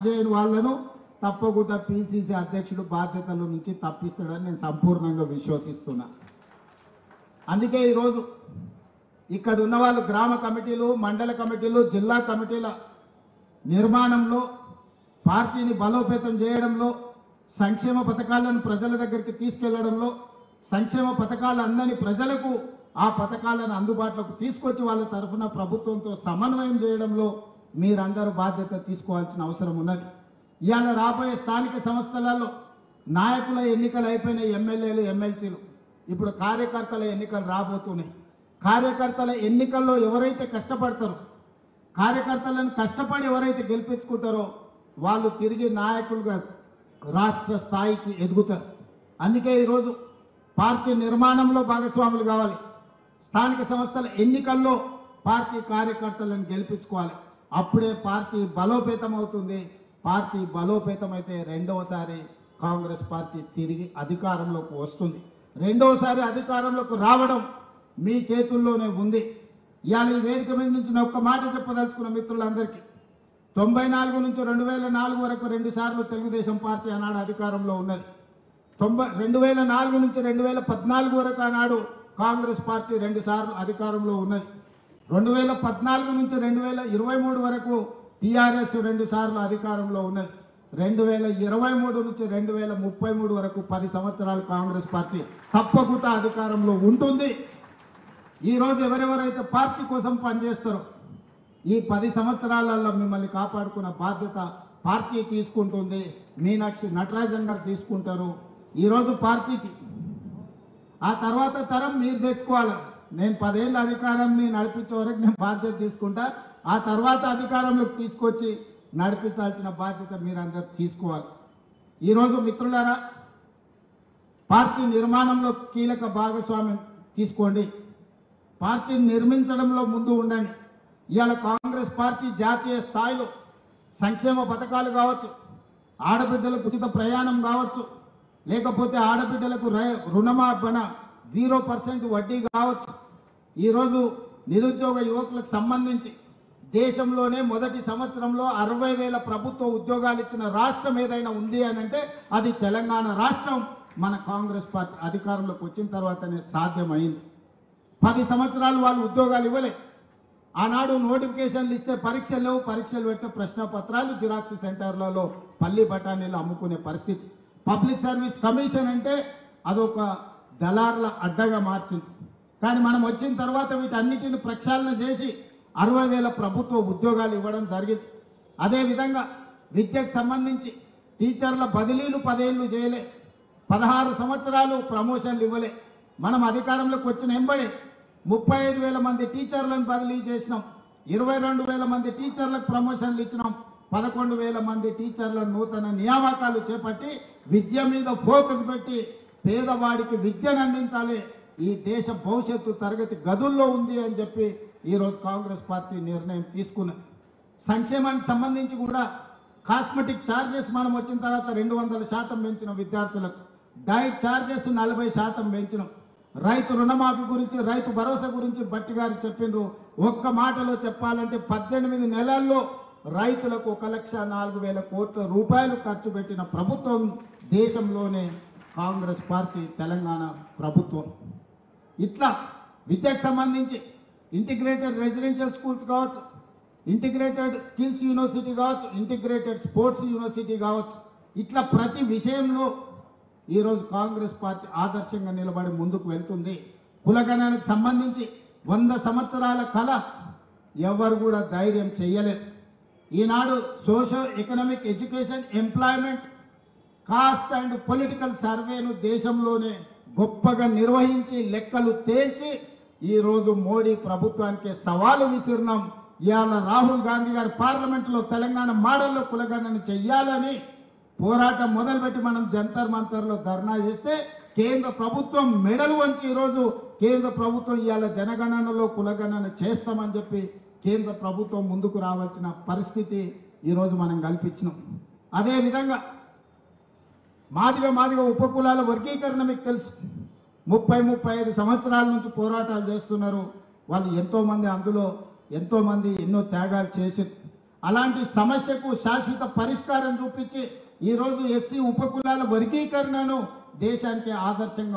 చేయని వాళ్ళను తప్పకుండా పిసిసి అధ్యక్షుడు బాధ్యతల నుంచి తప్పిస్తాడని నేను సంపూర్ణంగా విశ్వసిస్తున్నా. అందుకే ఈరోజు ఇక్కడ ఉన్న వాళ్ళు గ్రామ కమిటీలు, మండల కమిటీలు, జిల్లా కమిటీల నిర్మాణంలో, పార్టీని బలోపేతం చేయడంలో, సంక్షేమ పథకాలను ప్రజల దగ్గరికి తీసుకెళ్లడంలో, సంక్షేమ పథకాలు అందని ప్రజలకు ఆ పథకాలను అందుబాటులోకి తీసుకొచ్చి వాళ్ళ తరఫున ప్రభుత్వంతో సమన్వయం చేయడంలో మీరందరూ బాధ్యత తీసుకోవాల్సిన అవసరం ఉన్నది. ఇవాళ రాబోయే స్థానిక సంస్థలలో నాయకుల ఎన్నికలు అయిపోయినాయి, ఎమ్మెల్యేలు, ఎమ్మెల్సీలు. ఇప్పుడు కార్యకర్తల ఎన్నికలు రాబోతున్నాయి. కార్యకర్తల ఎన్నికల్లో ఎవరైతే కష్టపడతారో, కార్యకర్తలను కష్టపడి ఎవరైతే గెలిపించుకుంటారో వాళ్ళు తిరిగి నాయకులుగా రాష్ట్ర స్థాయికి ఎదుగుతారు. అందుకే ఈరోజు పార్టీ నిర్మాణంలో భాగస్వాములు కావాలి. స్థానిక సంస్థల ఎన్నికల్లో పార్టీ కార్యకర్తలను గెలిపించుకోవాలి. అప్పుడే పార్టీ బలోపేతం అవుతుంది. పార్టీ బలోపేతమైతే రెండవసారి కాంగ్రెస్ పార్టీ తిరిగి అధికారంలోకి వస్తుంది. రెండవసారి అధికారంలోకి రావడం మీ చేతుల్లోనే ఉంది. ఇవాళ ఈ వేదిక మీద నుంచి నేను ఒక్క మాట చెప్పదలుచుకున్న మిత్రులందరికీ, 94 నుంచి 2004 వరకు 2 సార్లు తెలుగుదేశం పార్టీ ఆనాడు అధికారంలో ఉన్నది. 2004 నుంచి 2014 వరకు ఆనాడు కాంగ్రెస్ పార్టీ 2 సార్లు అధికారంలో ఉన్నది. 2014 నుంచి 2023 వరకు టీఆర్ఎస్ 2 సార్లు అధికారంలో ఉన్నది. 2023 నుంచి 2033 వరకు 10 సంవత్సరాలు కాంగ్రెస్ పార్టీ తప్పకుండా అధికారంలో ఉంటుంది. ఈరోజు ఎవరెవరైతే పార్టీ కోసం పనిచేస్తారో ఈ 10 సంవత్సరాలలో మిమ్మల్ని కాపాడుకున్న బాధ్యత పార్టీ తీసుకుంటుంది. మీనాక్షి నటరాజన్ గారు తీసుకుంటారు. ఈరోజు పార్టీకి ఆ తర్వాత తరం మీరు తెచ్చుకోవాలి. నేను 10 ఏళ్ళ అధికారాన్ని నడిపించే వరకు నేను బాధ్యత తీసుకుంటా. ఆ తర్వాత అధికారంలోకి తీసుకొచ్చి నడిపించాల్సిన బాధ్యత మీరందరూ తీసుకోవాలి. ఈరోజు మిత్రులారా, పార్టీ నిర్మాణంలో కీలక భాగస్వామ్యం తీసుకోండి. పార్టీని నిర్మించడంలో ముందు ఉండండి. ఇవాళ కాంగ్రెస్ పార్టీ జాతీయ స్థాయిలో సంక్షేమ పథకాలు కావచ్చు, ఆడబిడ్డలకు ఉచిత ప్రయాణం కావచ్చు, లేకపోతే ఆడబిడ్డలకు రుణమాఫీ 0% వడ్డీ కావచ్చు. ఈరోజు నిరుద్యోగ యువకులకు సంబంధించి దేశంలోనే మొదటి సంవత్సరంలో 60,000 ప్రభుత్వ ఉద్యోగాలు ఇచ్చిన రాష్ట్రం ఏదైనా ఉంది అని అంటే అది తెలంగాణ రాష్ట్రం. మన కాంగ్రెస్ పార్టీ అధికారంలోకి వచ్చిన తర్వాతనే సాధ్యమైంది. 10 సంవత్సరాలు వాళ్ళు ఉద్యోగాలు ఇవ్వలే. ఆనాడు నోటిఫికేషన్లు ఇస్తే పరీక్షలు లేవు, పరీక్షలు పెట్టే ప్రశ్నపత్రాలు జిరాక్స్ సెంటర్లలో పల్లి బఠానీలు అమ్ముకునే పరిస్థితి. పబ్లిక్ సర్వీస్ కమిషన్ అంటే అదొక దళారుల అడ్డగా మార్చింది. కానీ మనం వచ్చిన తర్వాత వీటన్నిటిని ప్రక్షాళన చేసి 60,000 ప్రభుత్వ ఉద్యోగాలు ఇవ్వడం జరిగింది. అదేవిధంగా విద్యకు సంబంధించి టీచర్ల బదిలీలు 10 ఏళ్ళు చేయలే, 16 సంవత్సరాలు ప్రమోషన్లు ఇవ్వలే. మనం అధికారంలోకి వచ్చిన ఎంబడే 35,000 మంది టీచర్లను బదిలీ చేసినాం, 22,000 మంది టీచర్లకు ప్రమోషన్లు ఇచ్చినాం, 11,000 మంది టీచర్లను నూతన నియామకాలు చేపట్టి విద్య మీద ఫోకస్ పెట్టి పేదవాడికి విద్యను అందించాలి, ఈ దేశ భవిష్యత్తు తరగతి గదుల్లో ఉంది అని చెప్పి ఈరోజు కాంగ్రెస్ పార్టీ నిర్ణయం తీసుకున్నది. సంక్షేమానికి సంబంధించి కూడా కాస్మెటిక్ ఛార్జెస్ మనం వచ్చిన తర్వాత 200% పెంచిన విద్యార్థులకు, డైట్ ఛార్జెస్ 40% పెంచినాం. రైతు రుణమాఫీ గురించి, రైతు భరోసా గురించి భట్టి గారు చెప్పిండ్రు. ఒక్క మాటలో చెప్పాలంటే 18 నెలల్లో రైతులకు 1,04,000 కోట్ల రూపాయలు ఖర్చు పెట్టిన ప్రభుత్వం దేశంలోనే కాంగ్రెస్ పార్టీ, తెలంగాణ ప్రభుత్వం. ఇట్లా విద్యకు సంబంధించి ఇంటిగ్రేటెడ్ రెసిడెన్షియల్ స్కూల్స్ కావచ్చు, ఇంటిగ్రేటెడ్ స్కిల్స్ యూనివర్సిటీ కావచ్చు, ఇంటిగ్రేటెడ్ స్పోర్ట్స్ యూనివర్సిటీ కావచ్చు, ఇట్లా ప్రతి విషయంలో ఈరోజు కాంగ్రెస్ పార్టీ ఆదర్శంగా నిలబడి ముందుకు వెళ్తుంది. కులగణనకు సంబంధించి 100 సంవత్సరాల కళ ఎవరు కూడా ధైర్యం చేయలేదు. ఈనాడు socio economic education, employment, caste and political సర్వేను దేశంలోనే గొప్పగా నిర్వహించి లెక్కలు తేల్చి ఈరోజు మోడీ ప్రభుత్వానికి సవాలు విసిరినాం. ఇవాళ రాహుల్ గాంధీ గారు పార్లమెంట్లో తెలంగాణ మోడల్లో కులగణన చెయ్యాలని పోరాటం మొదలుపెట్టి మనం జంతర్ మంతర్లో ధర్నా చేస్తే కేంద్ర ప్రభుత్వం మెడలు వంచి ఈరోజు కేంద్ర ప్రభుత్వం ఇవాళ జనగణనలో కులగణన చేస్తామని చెప్పి కేంద్ర ప్రభుత్వం ముందుకు రావాల్సిన పరిస్థితి ఈరోజు మనం కల్పించినాం. అదేవిధంగా మాదిగ ఉపకులాల వర్గీకరణ మీకు తెలుసు. 30-35 సంవత్సరాల నుంచి పోరాటాలు చేస్తున్నారు వాళ్ళు. ఎంతోమంది అందులో ఎంతోమంది ఎన్నో త్యాగాలు చేసి అలాంటి సమస్యకు శాశ్వత పరిష్కారం చూపించి ఈరోజు ఎస్సీ ఉపకులాల వర్గీకరణను దేశానికి ఆదర్శంగా